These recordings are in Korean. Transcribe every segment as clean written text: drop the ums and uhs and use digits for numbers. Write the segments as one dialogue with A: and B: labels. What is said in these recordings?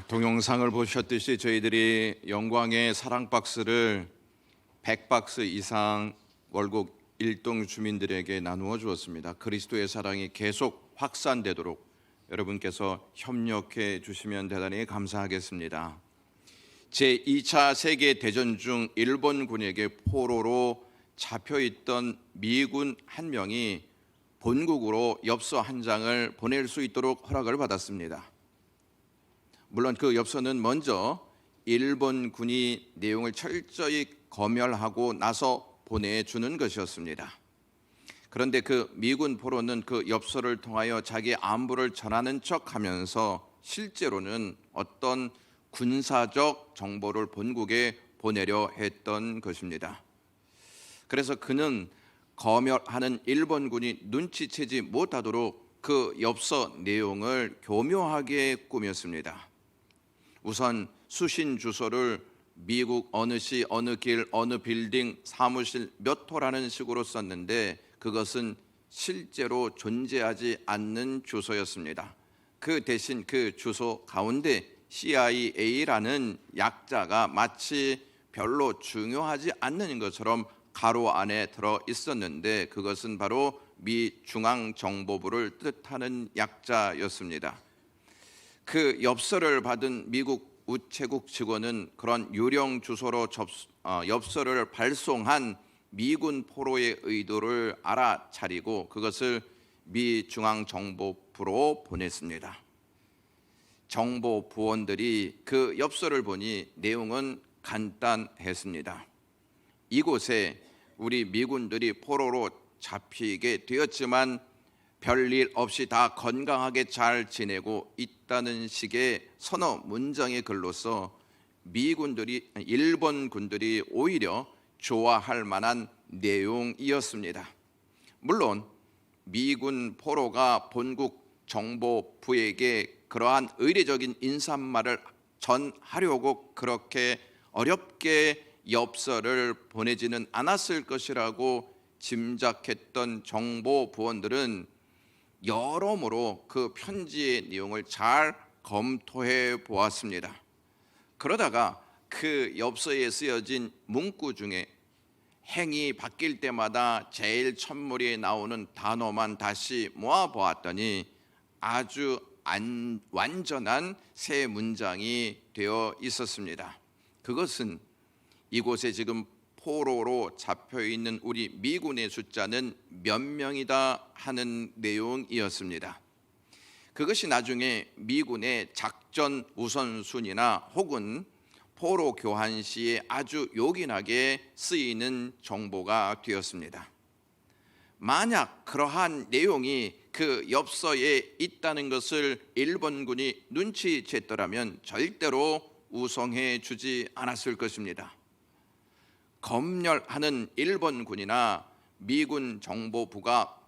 A: 동영상을 보셨듯이 저희들이 영광의 사랑 박스를 100박스 이상 월곡 일동 주민들에게 나누어 주었습니다. 그리스도의 사랑이 계속 확산되도록 여러분께서 협력해 주시면 대단히 감사하겠습니다. 제2차 세계대전 중 일본군에게 포로로 잡혀있던 미군 한 명이 본국으로 엽서 한 장을 보낼 수 있도록 허락을 받았습니다. 물론 그 엽서는 먼저 일본군이 내용을 철저히 검열하고 나서 보내주는 것이었습니다. 그런데 그 미군 포로는 그 엽서를 통하여 자기 안부를 전하는 척하면서 실제로는 어떤 군사적 정보를 본국에 보내려 했던 것입니다. 그래서 그는 검열하는 일본군이 눈치채지 못하도록 그 엽서 내용을 교묘하게 꾸몄습니다. 우선 수신 주소를 미국 어느 시, 어느 길, 어느 빌딩, 사무실 몇 호라는 식으로 썼는데 그것은 실제로 존재하지 않는 주소였습니다. 그 대신 그 주소 가운데 CIA라는 약자가 마치 별로 중요하지 않는 것처럼 가로 안에 들어 있었는데 그것은 바로 미 중앙정보부를 뜻하는 약자였습니다. 그 엽서를 받은 미국 우체국 직원은 그런 유령 주소로 엽서를 발송한 미군 포로의 의도를 알아차리고 그것을 미 중앙정보부로 보냈습니다. 정보 부원들이 그 엽서를 보니 내용은 간단했습니다. 이곳에 우리 미군들이 포로로 잡히게 되었지만 별일 없이 다 건강하게 잘 지내고 있다는 식의 서너 문장의 글로서 일본 군들이 오히려 좋아할 만한 내용이었습니다. 물론 미군 포로가 본국 정보부에게 그러한 의례적인 인사말을 전하려고 그렇게 어렵게 엽서를 보내지는 않았을 것이라고 짐작했던 정보 부원들은 여러모로 그 편지의 내용을 잘 검토해 보았습니다. 그러다가 그 엽서에 쓰여진 문구 중에 행이 바뀔 때마다 제일 첫물이 나오는 단어만 다시 모아 보았더니 아주 완전한 새 문장이 되어 있었습니다. 그것은 이곳에 지금 포로로 잡혀있는 우리 미군의 숫자는 몇 명이다 하는 내용이었습니다. 그것이 나중에 미군의 작전 우선순위나 혹은 포로 교환 시에 아주 요긴하게 쓰이는 정보가 되었습니다. 만약 그러한 내용이 그 엽서에 있다는 것을 일본군이 눈치챘더라면 절대로 우송해 주지 않았을 것입니다. 검열하는 일본군이나 미군 정보부가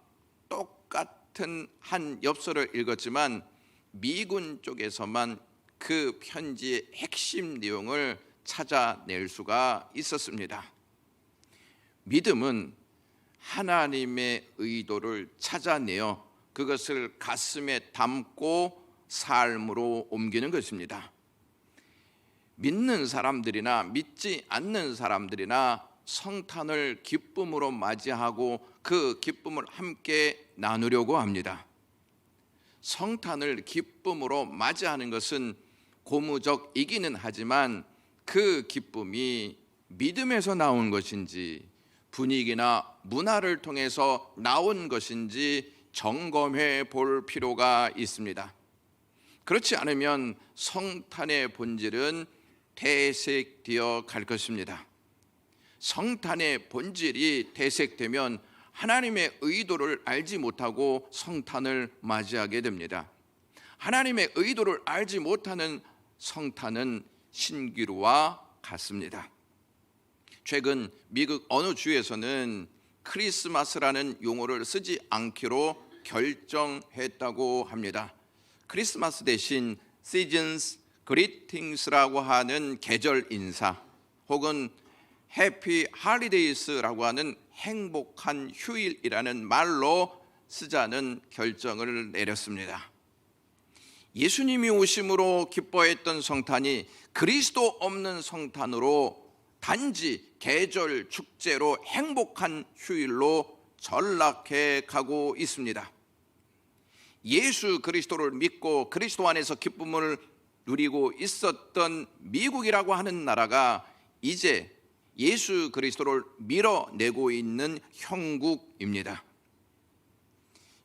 A: 똑같은 한 엽서를 읽었지만 미군 쪽에서만 그 편지의 핵심 내용을 찾아낼 수가 있었습니다. 믿음은 하나님의 의도를 찾아내어 그것을 가슴에 담고 삶으로 옮기는 것입니다. 믿는 사람들이나 믿지 않는 사람들이나 성탄을 기쁨으로 맞이하고 그 기쁨을 함께 나누려고 합니다. 성탄을 기쁨으로 맞이하는 것은 고무적이기는 하지만 그 기쁨이 믿음에서 나온 것인지 분위기나 문화를 통해서 나온 것인지 점검해 볼 필요가 있습니다. 그렇지 않으면 성탄의 본질은 퇴색되어 갈 것입니다. 성탄의 본질이 퇴색되면 하나님의 의도를 알지 못하고 성탄을 맞이하게 됩니다. 하나님의 의도를 알지 못하는 성탄은 신기루와 같습니다. 최근 미국 어느 주에서는 크리스마스라는 용어를 쓰지 않기로 결정했다고 합니다. 크리스마스 대신 시즌스 그리팅스라고 하는 계절 인사 혹은 해피 할리데이스라고 하는 행복한 휴일이라는 말로 쓰자는 결정을 내렸습니다. 예수님이 오심으로 기뻐했던 성탄이 그리스도 없는 성탄으로 단지 계절 축제로 행복한 휴일로 전락해 가고 있습니다. 예수 그리스도를 믿고 그리스도 안에서 기쁨을 누리고 있었던 미국이라고 하는 나라가 이제 예수 그리스도를 밀어내고 있는 형국입니다.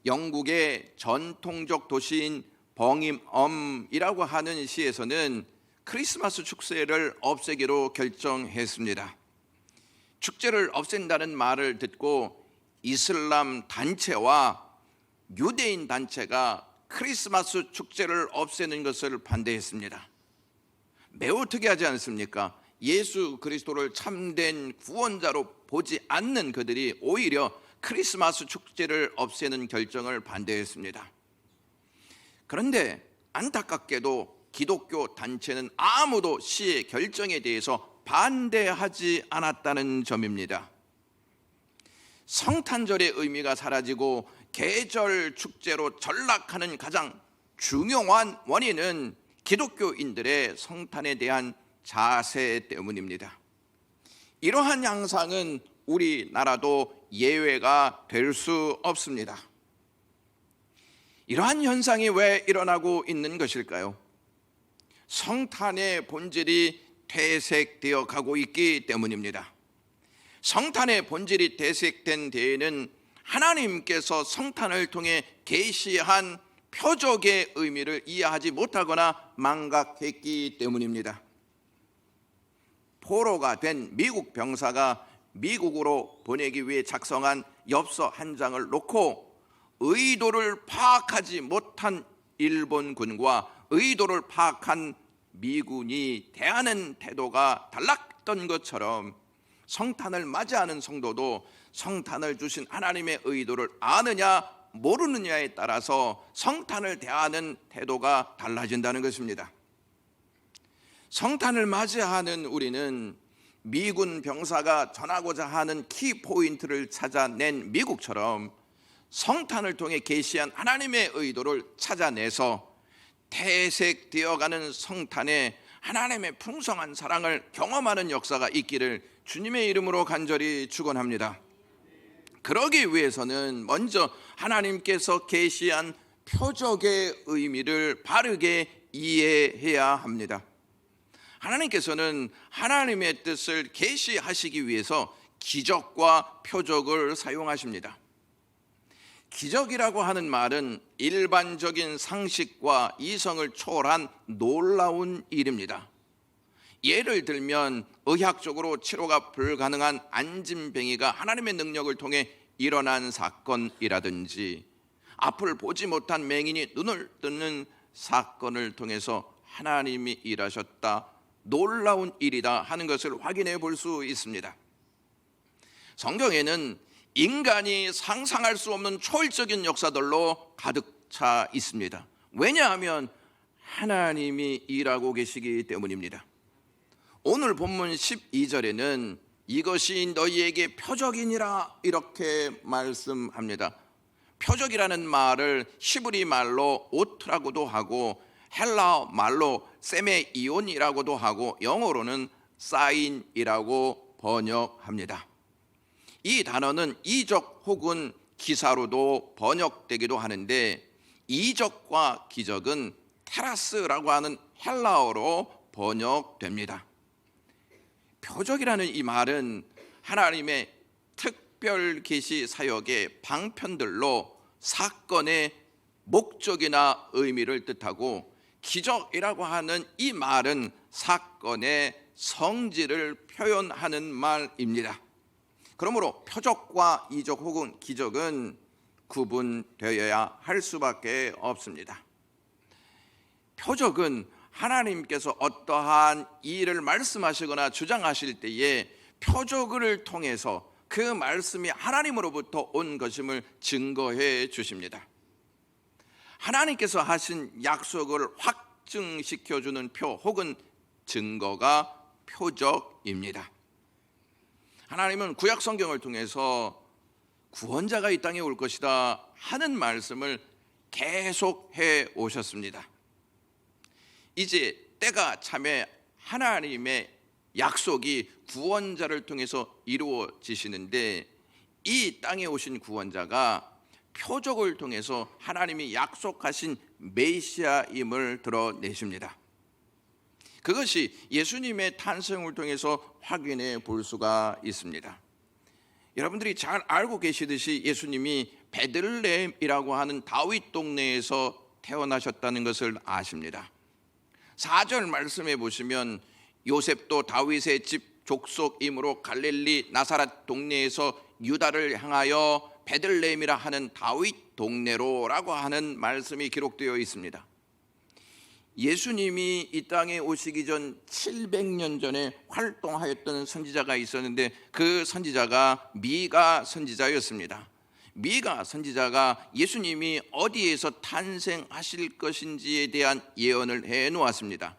A: 영국의 전통적 도시인 벙잉엄이라고 하는 시에서는 크리스마스 축제를 없애기로 결정했습니다. 축제를 없앤다는 말을 듣고 이슬람 단체와 유대인 단체가 크리스마스 축제를 없애는 것을 반대했습니다. 매우 특이하지 않습니까? 예수 그리스도를 참된 구원자로 보지 않는 그들이 오히려 크리스마스 축제를 없애는 결정을 반대했습니다. 그런데 안타깝게도 기독교 단체는 아무도 시의 결정에 대해서 반대하지 않았다는 점입니다. 성탄절의 의미가 사라지고 계절 축제로 전락하는 가장 중요한 원인은 기독교인들의 성탄에 대한 자세 때문입니다. 이러한 양상은 우리나라도 예외가 될 수 없습니다. 이러한 현상이 왜 일어나고 있는 것일까요? 성탄의 본질이 퇴색되어 가고 있기 때문입니다. 성탄의 본질이 퇴색된 데에는 하나님께서 성탄을 통해 계시한 표적의 의미를 이해하지 못하거나 망각했기 때문입니다. 포로가 된 미국 병사가 미국으로 보내기 위해 작성한 엽서 한 장을 놓고 의도를 파악하지 못한 일본군과 의도를 파악한 미군이 대하는 태도가 달랐던 것처럼 성탄을 맞이하는 성도도 성탄을 주신 하나님의 의도를 아느냐 모르느냐에 따라서 성탄을 대하는 태도가 달라진다는 것입니다. 성탄을 맞이하는 우리는 미군 병사가 전하고자 하는 키포인트를 찾아낸 미국처럼 성탄을 통해 계시한 하나님의 의도를 찾아내서 퇴색되어가는 성탄에 하나님의 풍성한 사랑을 경험하는 역사가 있기를 주님의 이름으로 간절히 축원합니다. 그러기 위해서는 먼저 하나님께서 계시한 표적의 의미를 바르게 이해해야 합니다. 하나님께서는 하나님의 뜻을 계시하시기 위해서 기적과 표적을 사용하십니다. 기적이라고 하는 말은 일반적인 상식과 이성을 초월한 놀라운 일입니다. 예를 들면 의학적으로 치료가 불가능한 안진뱅이가 하나님의 능력을 통해 일어난 사건이라든지 앞을 보지 못한 맹인이 눈을 뜨는 사건을 통해서 하나님이 일하셨다, 놀라운 일이다 하는 것을 확인해 볼 수 있습니다. 성경에는 인간이 상상할 수 없는 초월적인 역사들로 가득 차 있습니다. 왜냐하면 하나님이 일하고 계시기 때문입니다. 오늘 본문 12절에는 이것이 너희에게 표적이니라 이렇게 말씀합니다. 표적이라는 말을 히브리 말로 오트라고도 하고 헬라어 말로 세메이온이라고도 하고 영어로는 사인이라고 번역합니다. 이 단어는 이적 혹은 기사로도 번역되기도 하는데 이적과 기적은 테라스라고 하는 헬라어로 번역됩니다. 표적이라는 이 말은 하나님의 특별 계시 사역의 방편들로 사건의 목적이나 의미를 뜻하고 기적이라고 하는 이 말은 사건의 성질을 표현하는 말입니다. 그러므로 표적과 이적 혹은 기적은 구분되어야 할 수밖에 없습니다. 표적은 하나님께서 어떠한 일을 말씀하시거나 주장하실 때에 표적을 통해서 그 말씀이 하나님으로부터 온 것임을 증거해 주십니다. 하나님께서 하신 약속을 확증시켜주는 표 혹은 증거가 표적입니다. 하나님은 구약 성경을 통해서 구원자가 이 땅에 올 것이다 하는 말씀을 계속해 오셨습니다. 이제 때가 참에 하나님의 약속이 구원자를 통해서 이루어지시는데, 이 땅에 오신 구원자가 표적을 통해서 하나님이 약속하신 메시아임을 드러내십니다. 그것이 예수님의 탄생을 통해서 확인해 볼 수가 있습니다. 여러분들이 잘 알고 계시듯이 예수님이 베들레헴이라고 하는 다윗 동네에서 태어나셨다는 것을 아십니다. 4절 말씀해 보시면 요셉도 다윗의 집 족속이므로 갈릴리 나사렛 동네에서 유다를 향하여 베들레헴이라 하는 다윗 동네로라고 하는 말씀이 기록되어 있습니다. 예수님이 이 땅에 오시기 전 700년 전에 활동하였던 선지자가 있었는데, 그 선지자가 미가 선지자였습니다. 미가 선지자가 예수님이 어디에서 탄생하실 것인지에 대한 예언을 해 놓았습니다.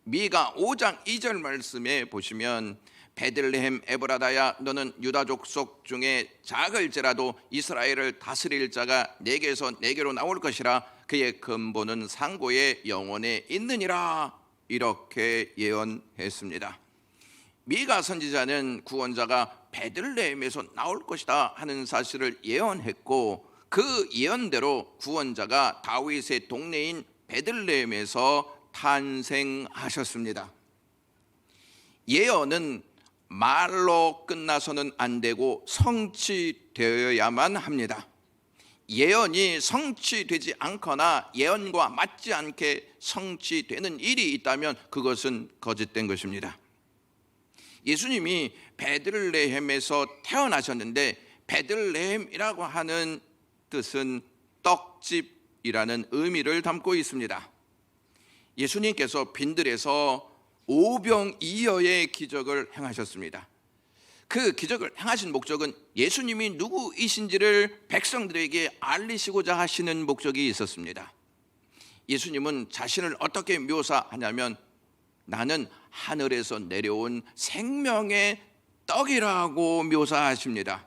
A: 미가 5장 2절 말씀에 보시면 베들레헴 에브라다야, 너는 유다 족속 중에 작을지라도 이스라엘을 다스릴 자가 내게서 내게로 나올 것이라. 그의 근본은 상고의 영원에 있느니라. 이렇게 예언했습니다. 미가 선지자는 구원자가 베들레헴에서 나올 것이다 하는 사실을 예언했고, 그 예언대로 구원자가 다윗의 동네인 베들레헴에서 탄생하셨습니다. 예언은 말로 끝나서는 안 되고 성취되어야만 합니다. 예언이 성취되지 않거나 예언과 맞지 않게 성취되는 일이 있다면 그것은 거짓된 것입니다. 예수님이 베들레헴에서 태어나셨는데, 베들레헴이라고 하는 뜻은 떡집이라는 의미를 담고 있습니다. 예수님께서 빈들에서 오병이어의 기적을 행하셨습니다. 그 기적을 행하신 목적은 예수님이 누구이신지를 백성들에게 알리시고자 하시는 목적이 있었습니다. 예수님은 자신을 어떻게 묘사하냐면, 나는 하늘에서 내려온 생명의 떡이라고 묘사하십니다.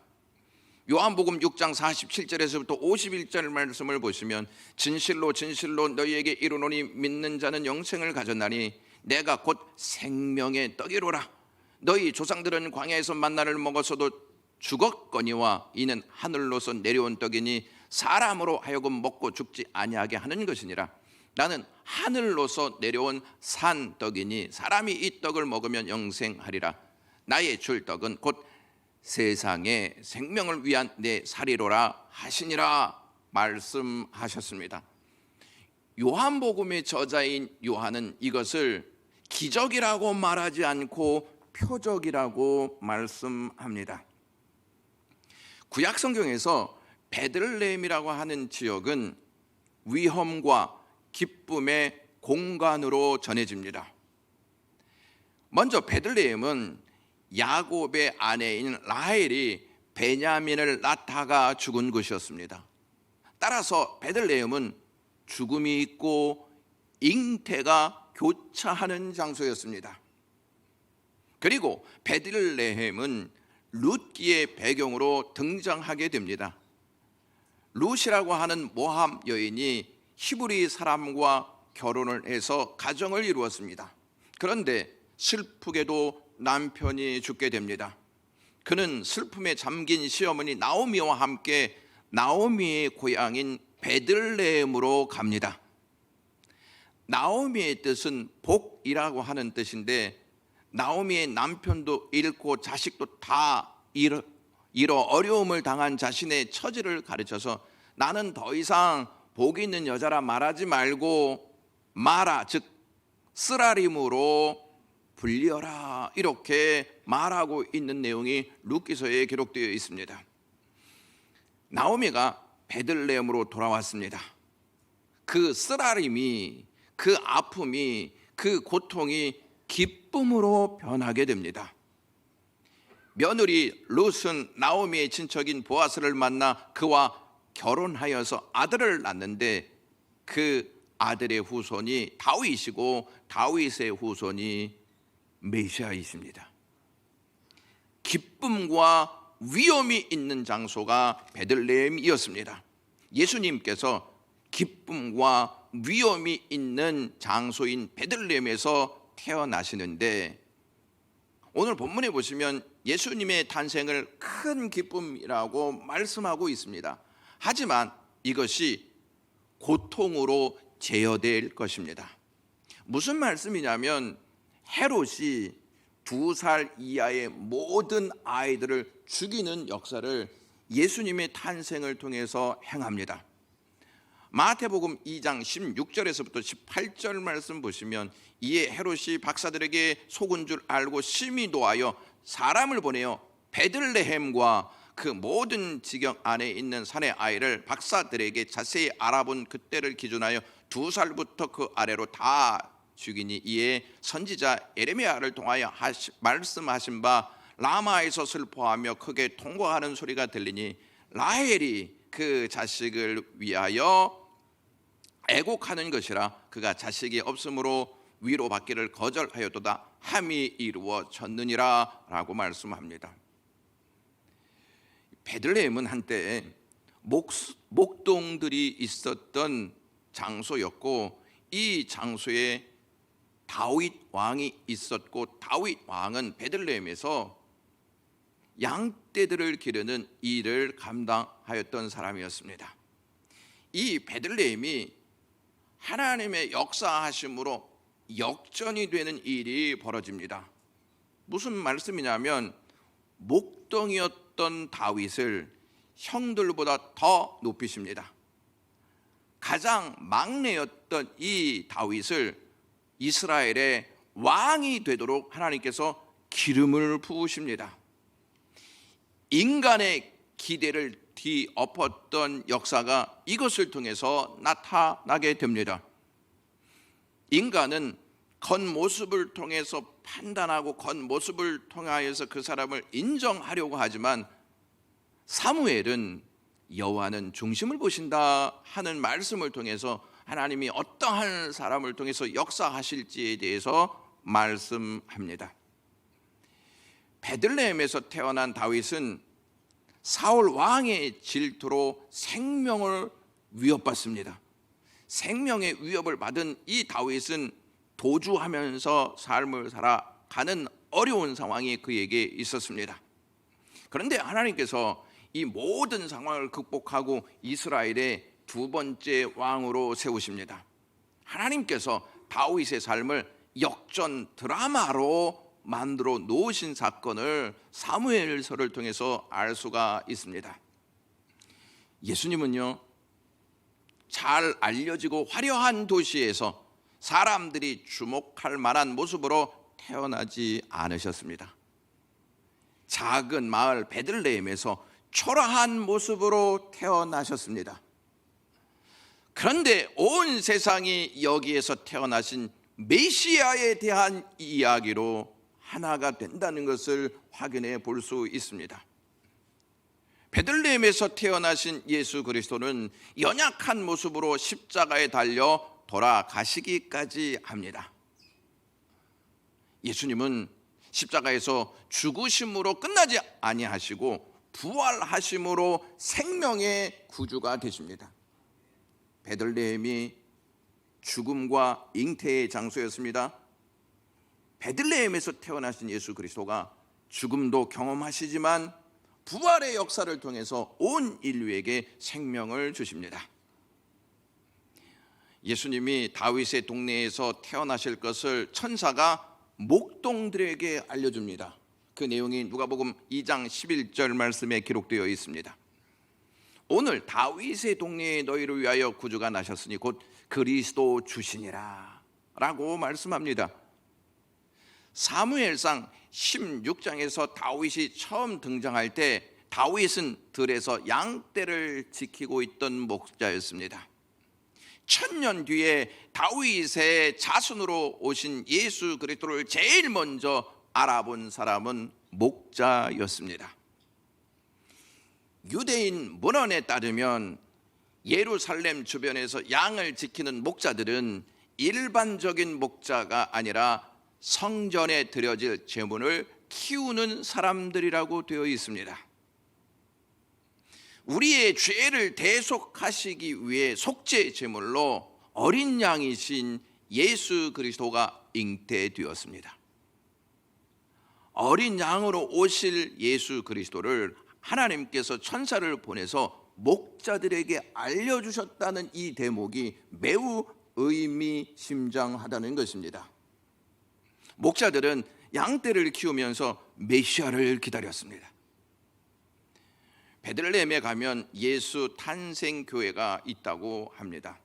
A: 요한복음 6장 47절에서부터 51절 말씀을 보시면, 진실로 진실로 너희에게 이르노니 믿는 자는 영생을 가졌나니 내가 곧 생명의 떡이로라. 너희 조상들은 광야에서 만나를 먹었어도 죽었거니와 이는 하늘로서 내려온 떡이니 사람으로 하여금 먹고 죽지 아니하게 하는 것이니라. 나는 하늘로서 내려온 산 떡이니 사람이 이 떡을 먹으면 영생하리라. 나의 줄 떡은 곧 세상의 생명을 위한 내 살이로라 하시니라 말씀하셨습니다. 요한복음의 저자인 요한은 이것을 기적이라고 말하지 않고 표적이라고 말씀합니다. 구약 성경에서 베들레헴이라고 하는 지역은 위험과 기쁨의 공간으로 전해집니다. 먼저 베들레헴은 야곱의 아내인 라헬이 베냐민을 낳다가 죽은 곳이었습니다. 따라서 베들레헴은 죽음이 있고 잉태가 교차하는 장소였습니다. 그리고 베들레헴은 룻기의 배경으로 등장하게 됩니다. 룻이라고 하는 모함 여인이 히브리 사람과 결혼을 해서 가정을 이루었습니다. 그런데 슬프게도 남편이 죽게 됩니다. 그는 슬픔에 잠긴 시어머니 나오미와 함께 나오미의 고향인 베들레헴으로 갑니다. 나오미의 뜻은 복이라고 하는 뜻인데, 나오미의 남편도 잃고 자식도 다 잃어 어려움을 당한 자신의 처지를 가르쳐서 나는 더 이상 복 있는 여자라 말하지 말고 마라, 즉 쓰라림으로 불리어라, 이렇게 말하고 있는 내용이 룻기서에 기록되어 있습니다. 나오미가 베들레헴으로 돌아왔습니다. 그 쓰라림이, 그 아픔이, 그 고통이 기쁨으로 변하게 됩니다. 며느리 룻은 나오미의 친척인 보아스를 만나 그와 결혼하여서 아들을 낳는데, 그 아들의 후손이 다윗이고 다윗의 후손이 메시아이십니다. 기쁨과 위험이 있는 장소가 베들레헴이었습니다. 예수님께서 기쁨과 위험이 있는 장소인 베들레헴에서 태어나시는데, 오늘 본문에 보시면 예수님의 탄생을 큰 기쁨이라고 말씀하고 있습니다. 하지만 이것이 고통으로 제어될 것입니다. 무슨 말씀이냐면, 헤롯이 2살 이하의 모든 아이들을 죽이는 역사를 예수님의 탄생을 통해서 행합니다. 마태복음 2장 16절에서부터 18절 말씀 보시면, 이에 헤롯이 박사들에게 속은 줄 알고 심히 노하여 사람을 보내어 베들레헴과 그 모든 지경 안에 있는 산의 아이를 박사들에게 자세히 알아본 그때를 기준하여 2살부터 그 아래로 다 죽이니, 이에 선지자 에레미야를 통하여 말씀하신 바 라마에서 슬퍼하며 크게 통곡하는 소리가 들리니 라헬이 그 자식을 위하여 애곡하는 것이라, 그가 자식이 없으므로 위로받기를 거절하였도다 함이 이루어졌느니라 라고 말씀합니다. 베들레헴은 한때 목동들이 있었던 장소였고, 이 장소에 다윗 왕이 있었고, 다윗 왕은 베들레헴에서 양떼들을 기르는 일을 감당하였던 사람이었습니다. 이 베들레헴이 하나님의 역사하심으로 역전이 되는 일이 벌어집니다. 무슨 말씀이냐면, 목동이었던 다윗을 형들보다 더 높이십니다. 가장 막내였던 이 다윗을 이스라엘의 왕이 되도록 하나님께서 기름을 부으십니다. 인간의 기대를 뒤엎었던 역사가 이것을 통해서 나타나게 됩니다. 인간은 겉모습을 통해서 판단하고 겉모습을 통하여서 그 사람을 인정하려고 하지만, 사무엘은 여호와는 중심을 보신다 하는 말씀을 통해서 하나님이 어떠한 사람을 통해서 역사하실지에 대해서 말씀합니다. 베들레헴에서 태어난 다윗은 사울 왕의 질투로 생명을 위협받습니다. 생명의 위협을 받은 이 다윗은 도주하면서 삶을 살아가는 어려운 상황이 그에게 있었습니다. 그런데 하나님께서 이 모든 상황을 극복하고 이스라엘의 2번째 왕으로 세우십니다. 하나님께서 다윗의 삶을 역전 드라마로 만들어 놓으신 사건을 사무엘서를 통해서 알 수가 있습니다. 예수님은요, 잘 알려지고 화려한 도시에서 사람들이 주목할 만한 모습으로 태어나지 않으셨습니다. 작은 마을 베들레헴에서 초라한 모습으로 태어나셨습니다. 그런데 온 세상이 여기에서 태어나신 메시아에 대한 이야기로 하나가 된다는 것을 확인해 볼 수 있습니다. 베들레헴에서 태어나신 예수 그리스도는 연약한 모습으로 십자가에 달려 돌아가시기까지 합니다. 예수님은 십자가에서 죽으심으로 끝나지 아니하시고 부활하심으로 생명의 구주가 되십니다. 베들레헴이 죽음과 잉태의 장소였습니다. 베들레헴에서 태어나신 예수 그리스도가 죽음도 경험하시지만 부활의 역사를 통해서 온 인류에게 생명을 주십니다. 예수님이 다윗의 동네에서 태어나실 것을 천사가 목동들에게 알려줍니다. 그 내용이 누가복음 2장 11절 말씀에 기록되어 있습니다. 오늘 다윗의 동네에 너희를 위하여 구주가 나셨으니 곧 그리스도 주시니라 라고 말씀합니다. 사무엘상 16장에서 다윗이 처음 등장할 때 다윗은 들에서 양떼를 지키고 있던 목자였습니다. 1000년 뒤에 다윗의 자손으로 오신 예수 그리스도를 제일 먼저 알아본 사람은 목자였습니다. 유대인 문헌에 따르면 예루살렘 주변에서 양을 지키는 목자들은 일반적인 목자가 아니라 성전에 드려질 제물을 키우는 사람들이라고 되어 있습니다. 우리의 죄를 대속하시기 위해 속죄 제물로 어린 양이신 예수 그리스도가 잉태되었습니다. 어린 양으로 오실 예수 그리스도를 하나님께서 천사를 보내서 목자들에게 알려주셨다는 이 대목이 매우 의미심장하다는 것입니다. 목자들은 양떼를 키우면서 메시아를 기다렸습니다. 베들레헴에 가면 예수 탄생교회가 있다고 합니다.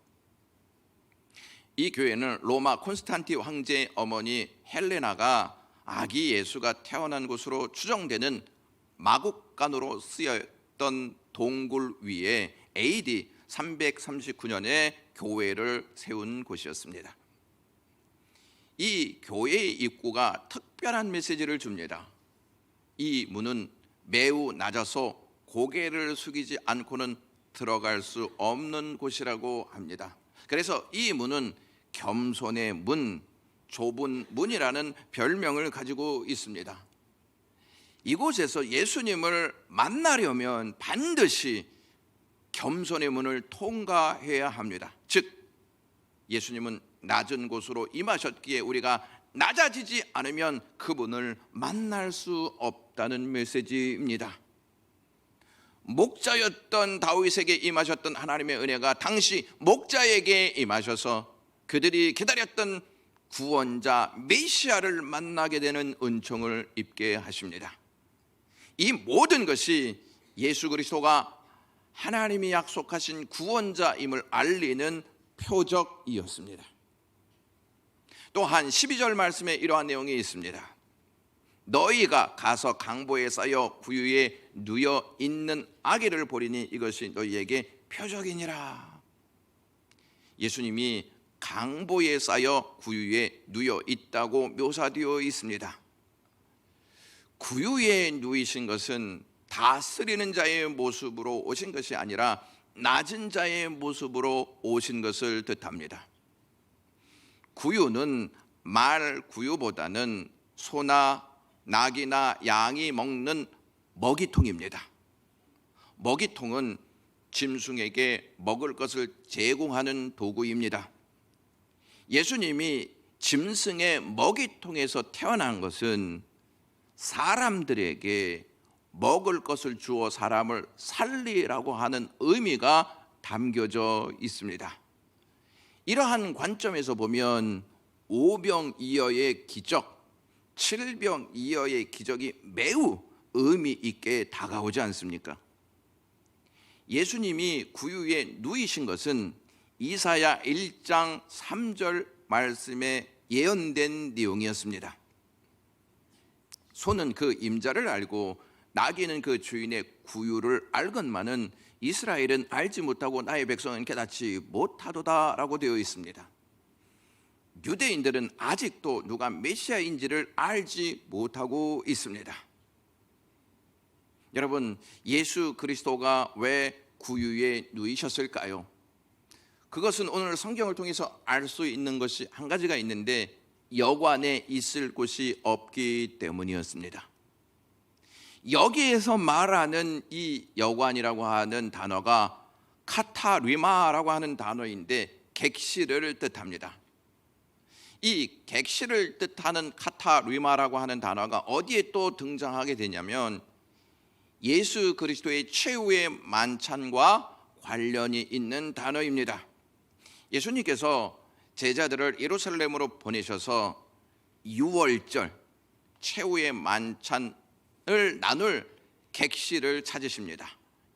A: 이 교회는 로마 콘스탄티 황제의 어머니 헬레나가 아기 예수가 태어난 곳으로 추정되는 마국간으로 쓰였던 동굴 위에 AD 339년에 교회를 세운 곳이었습니다. 이 교회의 입구가 특별한 메시지를 줍니다. 이 문은 매우 낮아서 고개를 숙이지 않고는 들어갈 수 없는 곳이라고 합니다. 그래서 이 문은 겸손의 문, 좁은 문이라는 별명을 가지고 있습니다. 이곳에서 예수님을 만나려면 반드시 겸손의 문을 통과해야 합니다. 즉 예수님은 낮은 곳으로 임하셨기에 우리가 낮아지지 않으면 그분을 만날 수 없다는 메시지입니다. 목자였던 다윗에게 임하셨던 하나님의 은혜가 당시 목자에게 임하셔서 그들이 기다렸던 구원자 메시아를 만나게 되는 은총을 입게 하십니다. 이 모든 것이 예수 그리스도가 하나님이 약속하신 구원자임을 알리는 표적이었습니다. 또한 12절 말씀에 이러한 내용이 있습니다. 너희가 가서 강보에 쌓여 구유에 누여 있는 아기를 보리니 이것이 너희에게 표적이니라. 예수님이 강보에 쌓여 구유에 누여 있다고 묘사되어 있습니다. 구유에 누이신 것은 다스리는 자의 모습으로 오신 것이 아니라 낮은 자의 모습으로 오신 것을 뜻합니다. 구유는 말 구유보다는 소나 낙이나 양이 먹는 먹이통입니다. 먹이통은 짐승에게 먹을 것을 제공하는 도구입니다. 예수님이 짐승의 먹이통에서 태어난 것은 사람들에게 먹을 것을 주어 사람을 살리라고 하는 의미가 담겨져 있습니다. 이러한 관점에서 보면 오병이어의 기적, 칠병이어의 기적이 매우 의미 있게 다가오지 않습니까? 예수님이 구유에 누이신 것은 이사야 1장 3절 말씀에 예언된 내용이었습니다. 소는 그 임자를 알고 나귀는 그 주인의 구유를 알건만은 이스라엘은 알지 못하고 나의 백성은 깨닫지 못하도다라고 되어 있습니다. 유대인들은 아직도 누가 메시아인지를 알지 못하고 있습니다. 여러분, 예수 그리스도가 왜 구유에 누이셨을까요? 그것은 오늘 성경을 통해서 알 수 있는 것이 한 가지가 있는데 여관에 있을 곳이 없기 때문이었습니다. 여기에서 말하는 이 여관이라고 하는 단어가 카타리마라고 하는 단어인데 객실을 뜻합니다. 이 객실을 뜻하는 카타리마라고 하는 단어가 어디에 또 등장하게 되냐면 예수 그리스도의 최후의 만찬과 관련이 있는 단어입니다. 예수님께서 제자들을 예루살렘으로 보내셔서 유월절 최후의 만찬을 나눌 객실을 찾으십니다.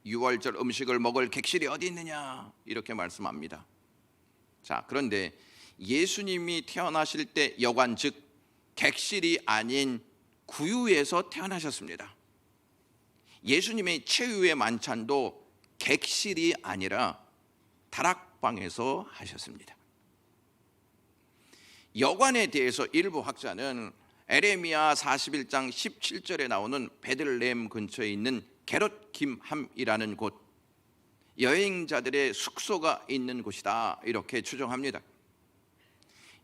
A: 유월절 음식을 먹을 객실이 어디 있느냐 이렇게 말씀합니다. 자, 그런데 예수님이 태어나실 때 여관 즉 객실이 아닌 구유에서 태어나셨습니다. 예수님의 최후의 만찬도 객실이 아니라 다락방에서 하셨습니다. 여관에 대해서 일부 학자는 에레미야 41장 17절에 나오는 베들레헴 근처에 있는 게롯김함이라는 곳, 여행자들의 숙소가 있는 곳이다 이렇게 추정합니다.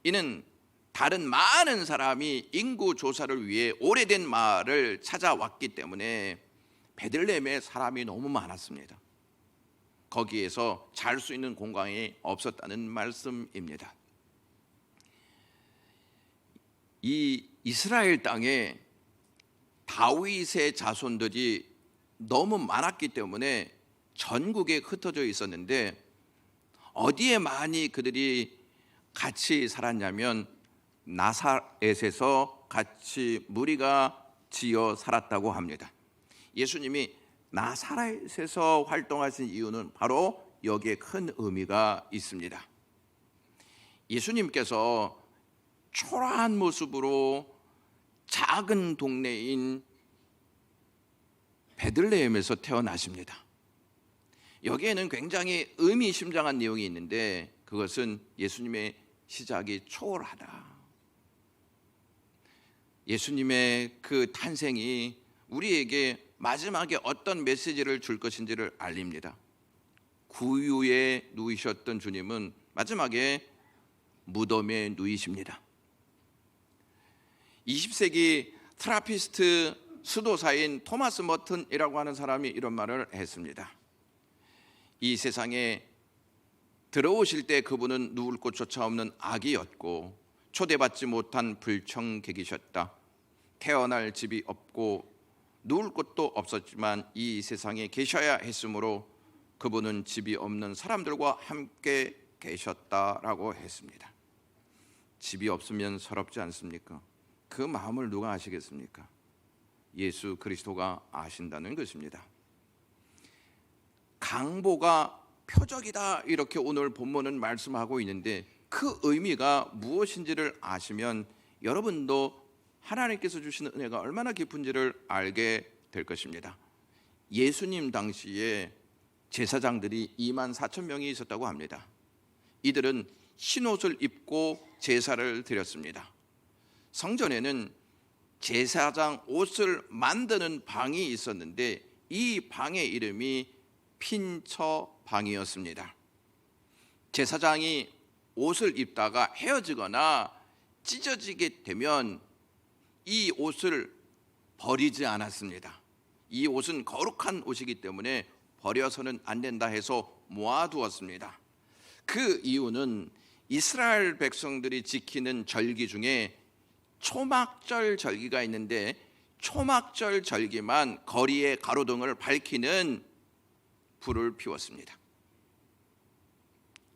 A: 이는 다른 많은 사람이 인구 조사를 위해 오래된 마을을 찾아왔기 때문에 베들레헴에 사람이 너무 많았습니다. 거기에서 잘 수 있는 공간이 없었다는 말씀입니다. 이 이스라엘 땅에 다윗의 자손들이 너무 많았기 때문에 전국에 흩어져 있었는데 어디에 많이 그들이 같이 살았냐면 나사렛에서 같이 무리가 지어 살았다고 합니다. 예수님이 나사렛에서 활동하신 이유는 바로 여기에 큰 의미가 있습니다. 예수님께서 초라한 모습으로 작은 동네인 베들레헴에서 태어나십니다. 여기에는 굉장히 의미심장한 내용이 있는데 그것은 예수님의 시작이 초월하다. 예수님의 그 탄생이 우리에게 마지막에 어떤 메시지를 줄 것인지를 알립니다. 구유에 누이셨던 주님은 마지막에 무덤에 누이십니다. 20세기 트라피스트 수도사인 토마스 머튼이라고 하는 사람이 이런 말을 했습니다. 이 세상에 들어오실 때 그분은 누울 곳조차 없는 아기였고 초대받지 못한 불청객이셨다. 태어날 집이 없고 누울 곳도 없었지만 이 세상에 계셔야 했으므로 그분은 집이 없는 사람들과 함께 계셨다라고 했습니다. 집이 없으면 서럽지 않습니까? 그 마음을 누가 아시겠습니까? 예수 그리스도가 아신다는 것입니다. 강보가 표적이다 이렇게 오늘 본문은 말씀하고 있는데 그 의미가 무엇인지를 아시면 여러분도 하나님께서 주시는 은혜가 얼마나 깊은지를 알게 될 것입니다. 예수님 당시에 제사장들이 24,000명이 있었다고 합니다. 이들은 흰옷을 입고 제사를 드렸습니다. 성전에는 제사장 옷을 만드는 방이 있었는데 이 방의 이름이 핀처방이었습니다. 제사장이 옷을 입다가 헤어지거나 찢어지게 되면 이 옷을 버리지 않았습니다. 이 옷은 거룩한 옷이기 때문에 버려서는 안 된다 해서 모아두었습니다. 그 이유는 이스라엘 백성들이 지키는 절기 중에 초막절 절기가 있는데 초막절 절기만 거리의 가로등을 밝히는 불을 피웠습니다.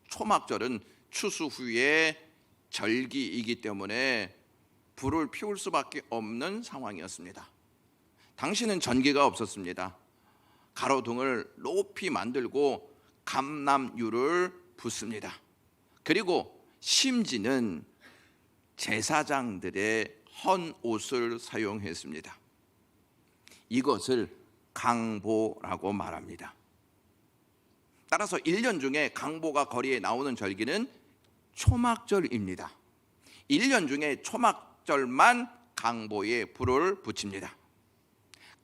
A: 초막절은 추수 후에 절기이기 때문에 불을 피울 수밖에 없는 상황이었습니다. 당시는 전기가 없었습니다. 가로등을 높이 만들고 감람유를 붓습니다. 그리고 심지는 제사장들의 헌 옷을 사용했습니다. 이것을 강보라고 말합니다. 따라서 1년 중에 강보가 거리에 나오는 절기는 초막절입니다. 1년 중에 초막절만 강보에 불을 붙입니다.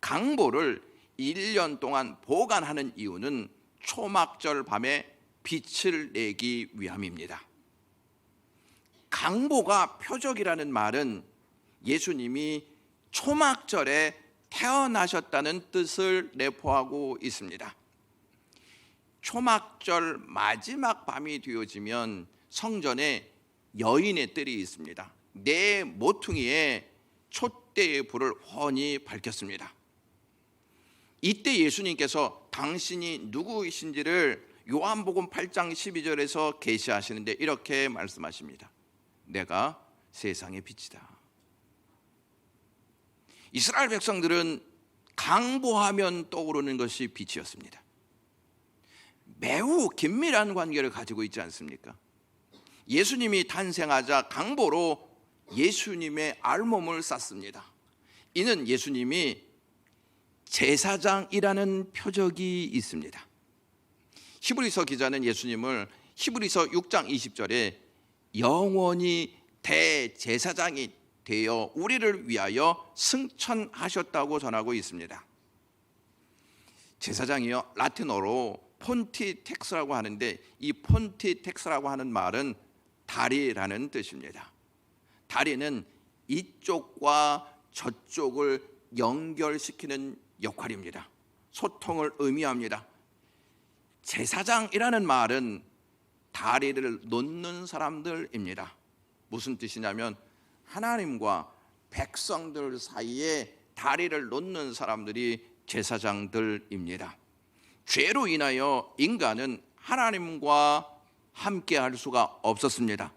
A: 강보를 1년 동안 보관하는 이유는 초막절 밤에 빛을 내기 위함입니다. 강보가 표적이라는 말은 예수님이 초막절에 태어나셨다는 뜻을 내포하고 있습니다. 초막절 마지막 밤이 되어지면 성전에 여인의 뜰이 있습니다. 네 모퉁이에 촛대의 불을 훤히 밝혔습니다. 이때 예수님께서 당신이 누구이신지를 요한복음 8장 12절에서 계시하시는데 이렇게 말씀하십니다. 내가 세상의 빛이다. 이스라엘 백성들은 강보하면 떠오르는 것이 빛이었습니다. 매우 긴밀한 관계를 가지고 있지 않습니까? 예수님이 탄생하자 강보로 예수님의 알몸을 쌌습니다. 이는 예수님이 제사장이라는 표적이 있습니다. 히브리서 기자는 예수님을 히브리서 6장 20절에 영원히 대제사장이 되어 우리를 위하여 승천하셨다고 전하고 있습니다. 제사장이요 라틴어로 폰티텍스라고 하는데 이 폰티텍스라고 하는 말은 다리라는 뜻입니다. 다리는 이쪽과 저쪽을 연결시키는 역할입니다. 소통을 의미합니다. 제사장이라는 말은 다리를 놓는 사람들입니다. 무슨 뜻이냐면 하나님과 백성들 사이에 다리를 놓는 사람들이 제사장들입니다. 죄로 인하여 인간은 하나님과 함께 할 수가 없었습니다.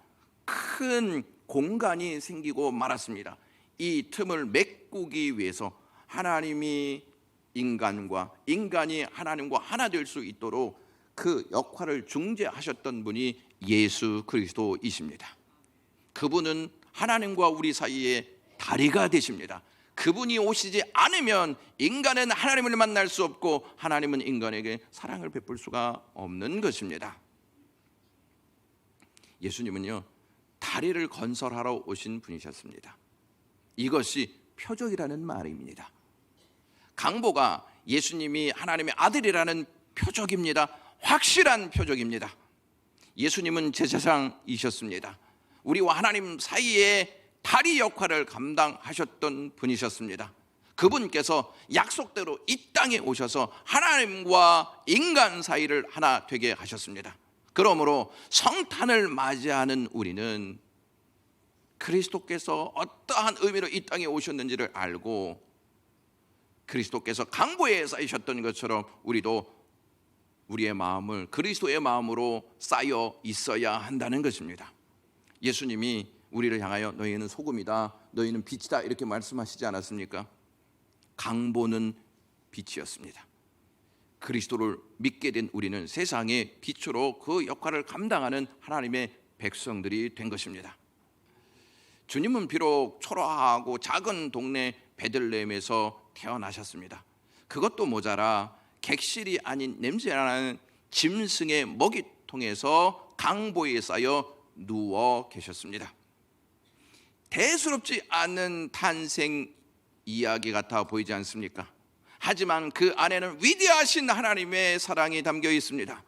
A: 큰 공간이 생기고 말았습니다. 이 틈을 메꾸기 위해서 하나님이 인간과 인간이 하나님과 하나 될 수 있도록 그 역할을 중재하셨던 분이 예수 그리스도이십니다. 그분은 하나님과 우리 사이에 다리가 되십니다. 그분이 오시지 않으면 인간은 하나님을 만날 수 없고 하나님은 인간에게 사랑을 베풀 수가 없는 것입니다. 예수님은요, 다리를 건설하러 오신 분이셨습니다. 이것이 표적이라는 말입니다. 강보가 예수님이 하나님의 아들이라는 표적입니다. 확실한 표적입니다. 예수님은 제사장이셨습니다. 우리와 하나님 사이에 다리 역할을 감당하셨던 분이셨습니다. 그분께서 약속대로 이 땅에 오셔서 하나님과 인간 사이를 하나 되게 하셨습니다. 그러므로 성탄을 맞이하는 우리는 그리스도께서 어떠한 의미로 이 땅에 오셨는지를 알고 그리스도께서 강보에 쌓이셨던 것처럼 우리도 우리의 마음을 그리스도의 마음으로 쌓여 있어야 한다는 것입니다. 예수님이 우리를 향하여 너희는 소금이다, 너희는 빛이다 이렇게 말씀하시지 않았습니까? 강보는 빛이었습니다. 그리스도를 믿게 된 우리는 세상의 빛으로 그 역할을 감당하는 하나님의 백성들이 된 것입니다. 주님은 비록 초라하고 작은 동네 베들레헴에서 태어나셨습니다. 그것도 모자라 객실이 아닌 냄새나는 짐승의 먹이통에서 강보에 쌓여 누워 계셨습니다. 대수롭지 않은 탄생 이야기 같아 보이지 않습니까? 하지만 그 안에는 위대하신 하나님의 사랑이 담겨 있습니다.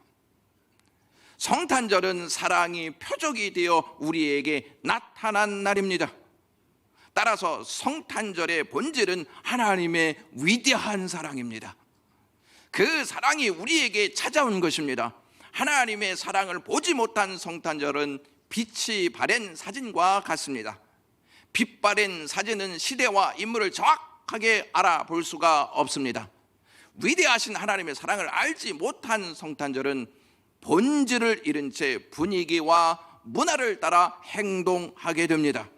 A: 성탄절은 사랑이 표적이 되어 우리에게 나타난 날입니다. 따라서 성탄절의 본질은 하나님의 위대한 사랑입니다. 그 사랑이 우리에게 찾아온 것입니다. 하나님의 사랑을 보지 못한 성탄절은 빛이 바랜 사진과 같습니다. 빛 바랜 사진은 시대와 인물을 정확하게 알아볼 수가 없습니다. 위대하신 하나님의 사랑을 알지 못한 성탄절은 본질을 잃은 채 분위기와 문화를 따라 행동하게 됩니다.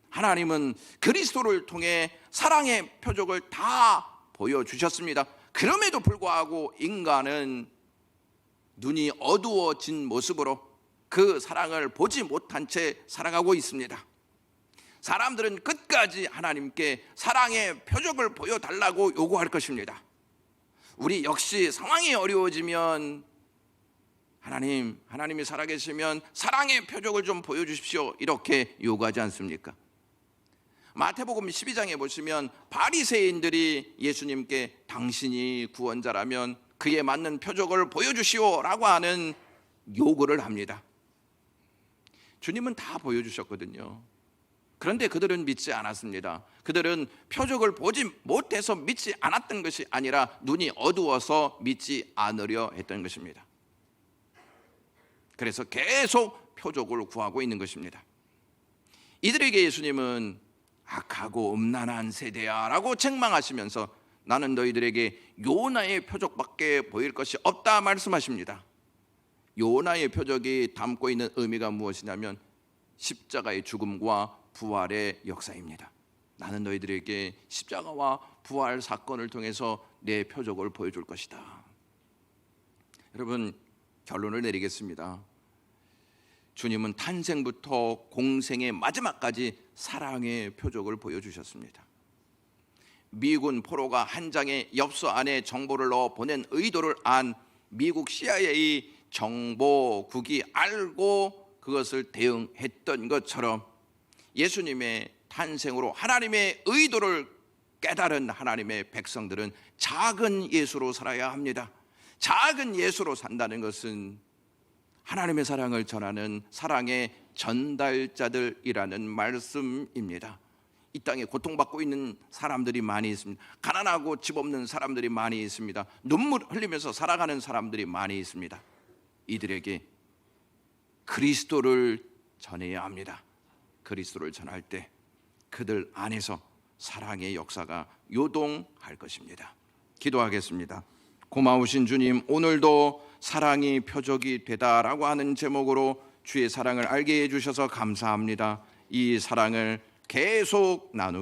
A: 하나님은 그리스도를 통해 사랑의 표적을 다 보여주셨습니다. 그럼에도 불구하고 인간은 눈이 어두워진 모습으로 그 사랑을 보지 못한 채 살아가고 있습니다. 사람들은 끝까지 하나님께 사랑의 표적을 보여달라고 요구할 것입니다. 우리 역시 상황이 어려워지면 하나님이 살아계시면 사랑의 표적을 좀 보여주십시오 이렇게 요구하지 않습니까? 마태복음 12장에 보시면 바리새인들이 예수님께 당신이 구원자라면 그에 맞는 표적을 보여주시오라고 하는 요구를 합니다. 주님은 다 보여주셨거든요. 그런데 그들은 믿지 않았습니다. 그들은 표적을 보지 못해서 믿지 않았던 것이 아니라 눈이 어두워서 믿지 않으려 했던 것입니다. 그래서 계속 표적을 구하고 있는 것입니다. 이들에게 예수님은 악하고 음란한 세대야 라고 책망하시면서 나는 너희들에게 요나의 표적밖에 보일 것이 없다 말씀하십니다. 요나의 표적이 담고 있는 의미가 무엇이냐면 십자가의 죽음과 부활의 역사입니다. 나는 너희들에게 십자가와 부활 사건을 통해서 내 표적을 보여줄 것이다. 여러분, 결론을 내리겠습니다. 주님은 탄생부터 공생의 마지막까지 사랑의 표적을 보여주셨습니다. 미군 포로가 한 장의 엽서 안에 정보를 넣어 보낸 의도를 안 미국 CIA 정보국이 알고 그것을 대응했던 것처럼 예수님의 탄생으로 하나님의 의도를 깨달은 하나님의 백성들은 작은 예수로 살아야 합니다. 작은 예수로 산다는 것은 하나님의 사랑을 전하는 사랑의 전달자들이라는 말씀입니다. 이 땅에 고통받고 있는 사람들이 많이 있습니다. 가난하고 집 없는 사람들이 많이 있습니다. 눈물 흘리면서 살아가는 사람들이 많이 있습니다. 이들에게 그리스도를 전해야 합니다. 그리스도를 전할 때 그들 안에서 사랑의 역사가 요동할 것입니다. 기도하겠습니다. 고마우신 주님, 오늘도 사랑이 표적이 되다라고 하는 제목으로 주의 사랑을 알게 해주셔서 감사합니다. 이 사랑을 계속 나누